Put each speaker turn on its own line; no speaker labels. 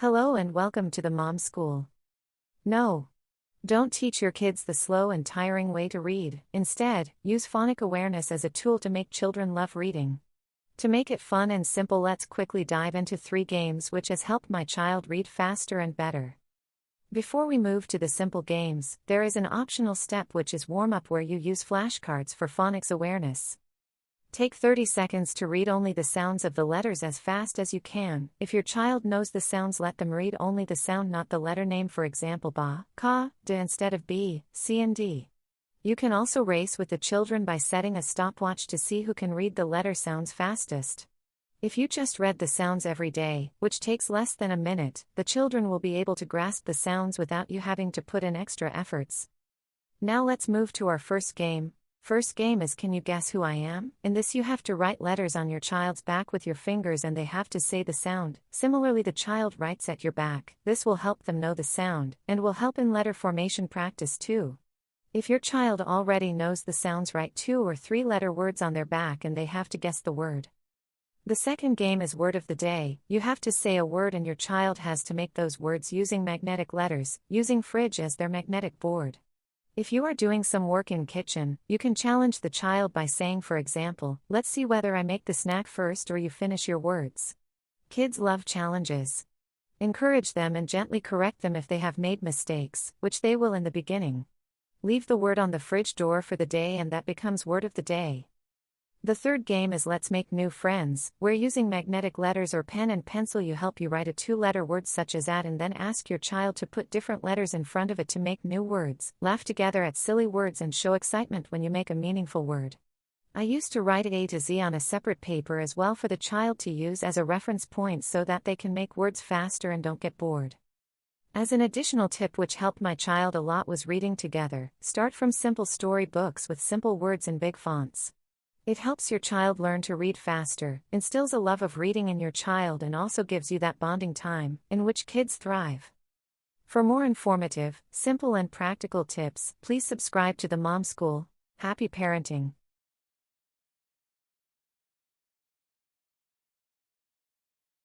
Hello and welcome to the Mom School. No, don't teach your kids the slow and tiring way to read. Instead, use phonic awareness as a tool to make children love reading. To make it fun and simple, let's quickly dive into 3 games which has helped my child read faster and better. Before we move to the simple games, there is an optional step which is warm-up where you use flashcards for phonics awareness. Take 30 seconds to read only the sounds of the letters as fast as you can. If your child knows the sounds, let them read only the sound, not the letter name, for example ba, ka, da instead of b, c and d. You can also race with the children by setting a stopwatch to see who can read the letter sounds fastest. If you just read the sounds every day, which takes less than a minute, the children will be able to grasp the sounds without you having to put in extra efforts. Now let's move to our first game. First game is Can You Guess Who I Am? In this you have to write letters on your child's back with your fingers and they have to say the sound. Similarly, the child writes at your back. This will help them know the sound, and will help in letter formation practice too. If your child already knows the sounds, write 2 or 3 letter words on their back and they have to guess the word. The second game is Word of the Day. You have to say a word and your child has to make those words using magnetic letters, using fridge as their magnetic board. If you are doing some work in kitchen, you can challenge the child by saying, for example, let's see whether I make the snack first or you finish your words. Kids love challenges. Encourage them and gently correct them if they have made mistakes, which they will in the beginning. Leave the word on the fridge door for the day and that becomes Word of the Day. The third game is Let's Make New Friends, where using magnetic letters or pen and pencil you help you write a 2-letter word such as at and then ask your child to put different letters in front of it to make new words. Laugh together at silly words and show excitement when you make a meaningful word. I used to write A to Z on a separate paper as well for the child to use as a reference point so that they can make words faster and don't get bored. As an additional tip which helped my child a lot was reading together. Start from simple story books with simple words in big fonts. It helps your child learn to read faster, instills a love of reading in your child, and also gives you that bonding time, in which kids thrive. For more informative, simple and practical tips, please subscribe to the Mom School. Happy parenting!